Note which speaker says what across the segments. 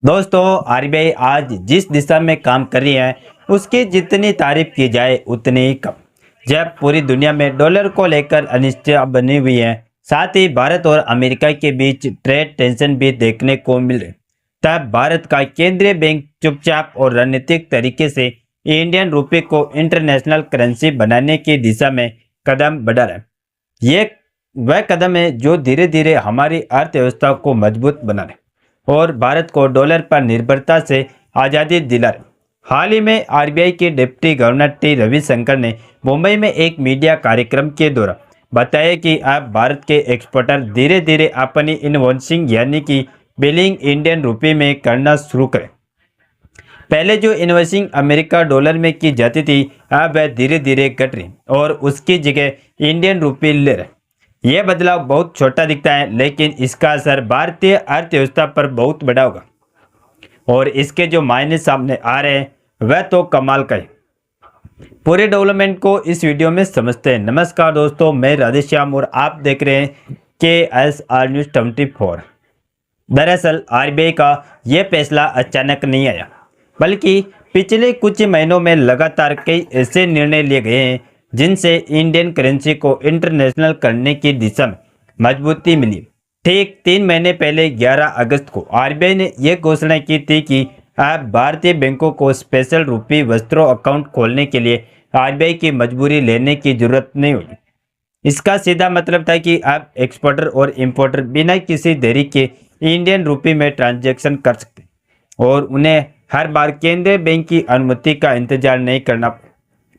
Speaker 1: दोस्तों, आरबीआई आज जिस दिशा में काम कर रही है उसकी जितनी तारीफ की जाए उतनी ही कम। जब पूरी दुनिया में डॉलर को लेकर अनिश्चितता बनी हुई है, साथ ही भारत और अमेरिका के बीच ट्रेड टेंशन भी देखने को मिल रहे, तब भारत का केंद्रीय बैंक चुपचाप और रणनीतिक तरीके से इंडियन रुपये को इंटरनेशनल करेंसी बनाने की दिशा में कदम बढ़ा रहा है। ये वह कदम है जो धीरे धीरे हमारी अर्थव्यवस्था को मजबूत बना रहे और भारत को डॉलर पर निर्भरता से आज़ादी दिला रहे। हाल ही में आरबीआई के डिप्टी गवर्नर टी रविशंकर ने मुंबई में एक मीडिया कार्यक्रम के दौरान बताया कि अब भारत के एक्सपोर्टर धीरे धीरे अपनी इनवॉइसिंग यानी कि बिलिंग इंडियन रुपये में करना शुरू करें। पहले जो इनवॉइसिंग अमेरिका डॉलर में की जाती थी, अब वह धीरे धीरे घट रही और उसकी जगह इंडियन रुपये ले रहे। यह बदलाव बहुत छोटा दिखता है, लेकिन इसका असर भारतीय अर्थव्यवस्था पर बहुत बड़ा होगा और इसके जो मायने सामने आ रहे हैं वह तो कमाल का है। पूरे डेवलपमेंट को इस वीडियो में समझते हैं। नमस्कार दोस्तों, मैं राधेश्याम और आप देख रहे हैं KSR न्यूज़ 24। दरअसल आरबीआई का यह फैसला अचानक नहीं आया, बल्कि पिछले कुछ महीनों में लगातार कई ऐसे निर्णय लिए गए हैं जिनसे इंडियन करेंसी को इंटरनेशनल करने की दिशा में मजबूती मिली। ठीक 3 महीने पहले 11 अगस्त को आरबीआई ने यह घोषणा की थी कि अब भारतीय बैंकों को स्पेशल रुपी वस्त्रों अकाउंट खोलने के लिए आरबीआई की मजबूरी लेने की जरूरत नहीं होगी। इसका सीधा मतलब था कि अब एक्सपोर्टर और इंपोर्टर बिना किसी देरी के इंडियन रुपये में ट्रांजैक्शन कर सकते और उन्हें हर बार केंद्रीय बैंक की अनुमति का इंतजार नहीं करना पड़ा।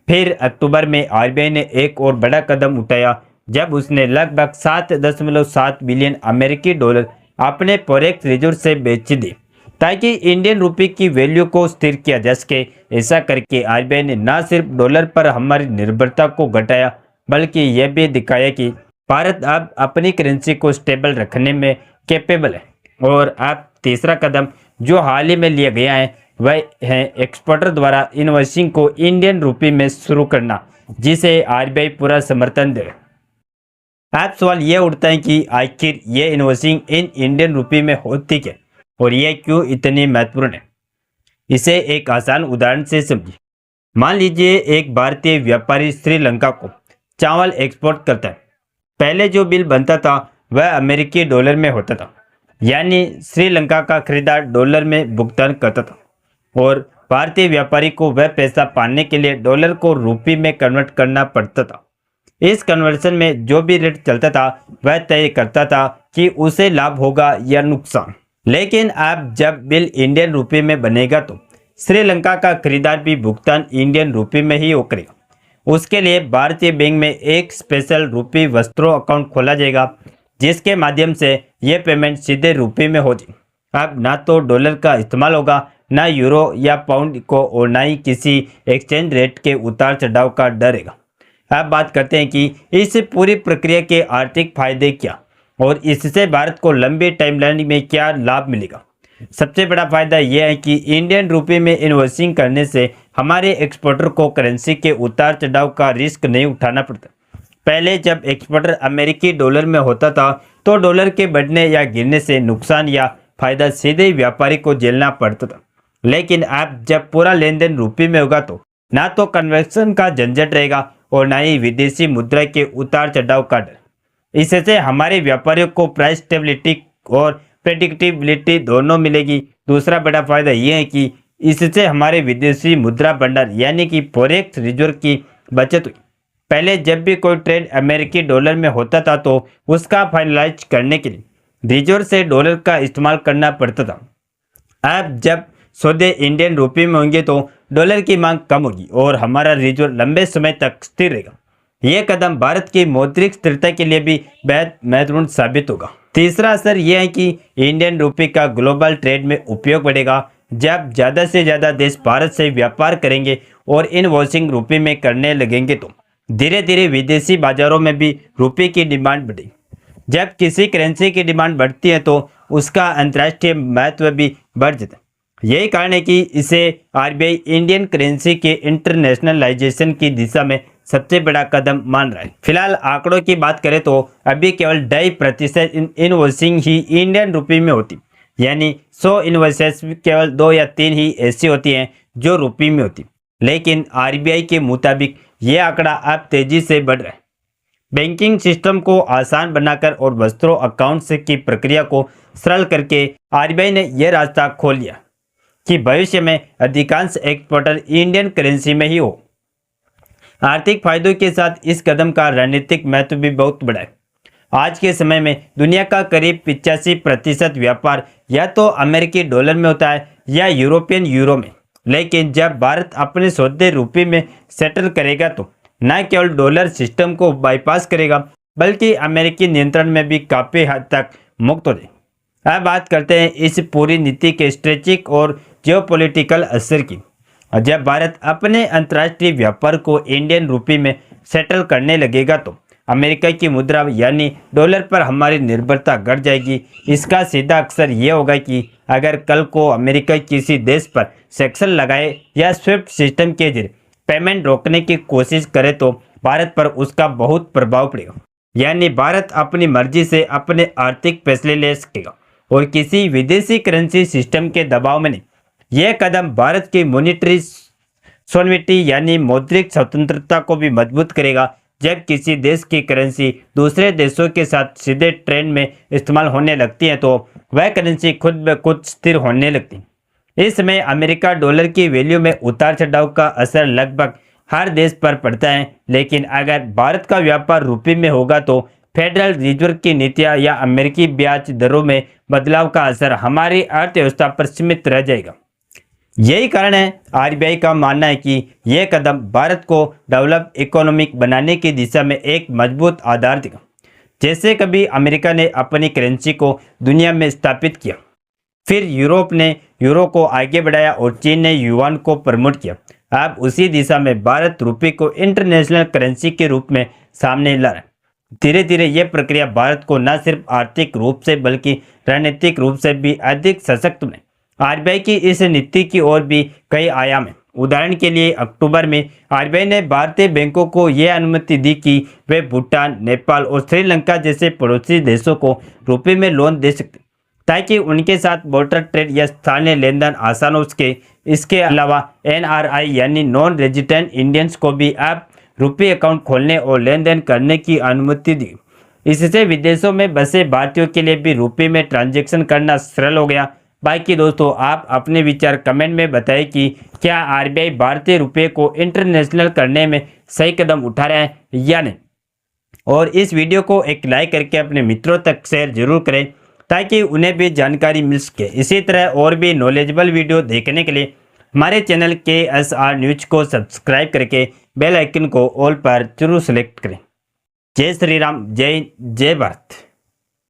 Speaker 1: फिर अक्टूबर में आरबीआई ने एक और बड़ा कदम उठाया जब उसने लगभग 7.7 बिलियन अमेरिकी डॉलर अपने फॉरेक्स रिजर्व से बेच दिए ताकि इंडियन रुपये की वैल्यू को स्थिर किया जा सके। ऐसा करके आरबीआई ने न सिर्फ डॉलर पर हमारी निर्भरता को घटाया, बल्कि यह भी दिखाया कि भारत अब अपनी करेंसी को स्टेबल रखने में कैपेबल है। और अब तीसरा कदम जो हाल ही में लिया गया है वह है एक्सपोर्टर द्वारा इनवॉइसिंग को इंडियन रुपये में शुरू करना, जिसे आरबीआई पूरा समर्थन दे। अब सवाल यह उठता है कि आखिर ये इनवॉइसिंग इन इंडियन रुपये में होती क्या और यह क्यों इतनी महत्वपूर्ण है। इसे एक आसान उदाहरण से समझिए। मान लीजिए एक भारतीय व्यापारी श्रीलंका को चावल एक्सपोर्ट करता है। पहले जो बिल बनता था वह अमेरिकी डॉलर में होता था, यानी श्रीलंका का खरीदार डॉलर में भुगतान करता था और भारतीय व्यापारी को वह पैसा पाने के लिए डॉलर को रुपये में कन्वर्ट करना पड़ता था। इस कन्वर्शन में जो भी रेट चलता था वह तय करता था कि उसे लाभ होगा या नुकसान। लेकिन अब जब बिल इंडियन रुपये में बनेगा तो श्रीलंका का खरीदार भी भुगतान इंडियन रुपये में ही करेगा। उसके लिए भारतीय बैंक में एक स्पेशल रुपये वस्त्रों अकाउंट खोला जाएगा, जिसके माध्यम से यह पेमेंट सीधे रुपये में हो जाएगी। अब ना तो डॉलर का इस्तेमाल होगा, ना यूरो या पाउंड को, और ना ही किसी एक्सचेंज रेट के उतार चढ़ाव का डर रहेगा। अब बात करते हैं कि इस पूरी प्रक्रिया के आर्थिक फायदे क्या और इससे भारत को लंबी टाइमलाइन में क्या लाभ मिलेगा। सबसे बड़ा फायदा यह है कि इंडियन रुपये में इन्वेस्टिंग करने से हमारे एक्सपोर्टर को करेंसी के उतार चढ़ाव का रिस्क नहीं उठाना पड़ता। पहले जब एक्सपोर्टर अमेरिकी डॉलर में होता था तो डॉलर के बढ़ने या गिरने से नुकसान या फायदा सीधे व्यापारी को झेलना पड़ता था। लेकिन अब जब पूरा लेन देन रुपये में होगा तो ना तो कन्वर्शन का झंझट रहेगा और ना ही विदेशी मुद्रा के उतार चढ़ाव का डर। इससे हमारे व्यापारियों को प्राइस स्टेबिलिटी और प्रेडिक्टेबिलिटी दोनों मिलेगी। दूसरा बड़ा फायदा यह है कि इससे हमारे विदेशी मुद्रा भंडार यानी कि फॉरेक्स रिजर्व की बचत हुई। पहले जब भी कोई ट्रेड अमेरिकी डॉलर में होता था तो उसका फाइनलाइज करने के लिए रिजर्व से डॉलर का इस्तेमाल करना पड़ता था। अब जब सौदे इंडियन रुपये में होंगे तो डॉलर की मांग कम होगी और हमारा रिजर्व लंबे समय तक स्थिर रहेगा। यह कदम भारत की मौद्रिक स्थिरता के लिए भी बेहद महत्वपूर्ण साबित होगा। तीसरा असर यह है कि इंडियन रुपये का ग्लोबल ट्रेड में उपयोग बढ़ेगा। जब ज़्यादा से ज़्यादा देश भारत से व्यापार करेंगे और इनवॉइसिंग रुपये में करने लगेंगे तो धीरे धीरे विदेशी बाजारों में भी रुपये की डिमांड बढ़ेगी। जब किसी करेंसी की डिमांड बढ़ती है तो उसका अंतर्राष्ट्रीय महत्व भी बढ़ जाता है। यही कारण है कि इसे आरबीआई इंडियन करेंसी के इंटरनेशनलाइजेशन की दिशा में सबसे बड़ा कदम मान रहा है। फिलहाल आंकड़ों की बात करें तो अभी केवल 2.5% इनवॉइसिंग ही इंडियन रुपये में होती, यानी 100 इन्वॉइसेस केवल 2 या 3 ही ऐसी होती हैं जो रुपये में होती। लेकिन आरबीआई के मुताबिक ये आंकड़ा अब तेजी से बढ़ रहा है। बैंकिंग सिस्टम को आसान बनाकर और वस्त्रों अकाउंट से की प्रक्रिया को सरल करके आरबीआई ने यह रास्ता खोल लिया कि भविष्य में अधिकांश एक्सपोर्टर इंडियन करेंसी में ही हो। आर्थिक फायदों के साथ इस कदम का रणनीतिक महत्व भी बहुत बड़ा है। आज के समय में दुनिया का करीब 85% व्यापार या तो अमेरिकी डॉलर में होता है या यूरोपियन यूरो में। लेकिन जब भारत अपने सौदे रुपये में सेटल करेगा तो न केवल डॉलर सिस्टम को बाईपास करेगा बल्कि अमेरिकी नियंत्रण में भी काफ़ी हद तक मुक्त हो जाए। अब बात करते हैं इस पूरी नीति के स्ट्रेटेजिक और जियोपॉलिटिकल असर की। जब भारत अपने अंतर्राष्ट्रीय व्यापार को इंडियन रुपये में सेटल करने लगेगा तो अमेरिका की मुद्रा यानी डॉलर पर हमारी निर्भरता घट जाएगी। इसका सीधा अक्सर ये होगा कि अगर कल को अमेरिका किसी देश पर सेक्शन लगाए या स्विफ्ट सिस्टम के जरिए पेमेंट रोकने की कोशिश करे तो भारत पर उसका बहुत प्रभाव पड़ेगा। यानी भारत अपनी मर्जी से अपने आर्थिक फैसले ले सकेगा और किसी विदेशी करेंसी सिस्टम के दबाव में नहीं। यह कदम भारत की मॉनिटरी सॉवरेनिटी यानी मौद्रिक स्वतंत्रता को भी मजबूत करेगा। जब किसी देश की करेंसी दूसरे देशों के साथ सीधे ट्रेड में इस्तेमाल होने लगती है तो वह करेंसी खुद ब खुद स्थिर होने लगती है। इस समय अमेरिका डॉलर की वैल्यू में उतार चढ़ाव का असर लगभग हर देश पर पड़ता है। लेकिन अगर भारत का व्यापार रुपये में होगा तो फेडरल रिजर्व की नीतियां या अमेरिकी ब्याज दरों में बदलाव का असर हमारी अर्थव्यवस्था पर सीमित रह जाएगा। यही कारण है आरबीआई का मानना है कि यह कदम भारत को डेवलप इकोनॉमिक बनाने की दिशा में एक मजबूत आधार देगा। जैसे कभी अमेरिका ने अपनी करेंसी को दुनिया में स्थापित किया, फिर यूरोप ने यूरो को आगे बढ़ाया और चीन ने युआन को प्रमोट किया। अब उसी दिशा में भारत रुपये को इंटरनेशनल करेंसी के रूप में सामने ला रहा है। धीरे धीरे यह प्रक्रिया भारत को न सिर्फ आर्थिक रूप से बल्कि रणनीतिक रूप से भी अधिक सशक्त बने। आरबीआई की इस नीति की ओर भी कई आयाम हैं। उदाहरण के लिए अक्टूबर में आरबीआई ने भारतीय बैंकों को यह अनुमति दी कि वे भूटान, नेपाल और श्रीलंका जैसे पड़ोसी देशों को रुपये में लोन दे सकते ताकि उनके साथ बॉर्डर ट्रेड या स्थानीय लेन देन आसान हो सके। इसके अलावा एनआरआई यानी नॉन रेजिडेंट इंडियंस को भी अब रुपये अकाउंट खोलने और लेन देन करने की अनुमति दी। इससे विदेशों में बसे भारतीयों के लिए भी रुपये में ट्रांजैक्शन करना सरल हो गया। बाकी दोस्तों, आप अपने विचार कमेंट में बताएं कि क्या आरबीआई भारतीय रुपये को इंटरनेशनल करने में सही कदम उठा रहा है या नहीं। और इस वीडियो को एक लाइक करके अपने मित्रों तक शेयर जरूर करें ताकि उन्हें भी जानकारी मिल सके। इसी तरह और भी नॉलेजेबल वीडियो देखने के लिए हमारे चैनल KSR न्यूज को सब्सक्राइब करके बेल आइकन को ऑल पर जरूर सेलेक्ट करें। जय श्री राम, जय जय भारत।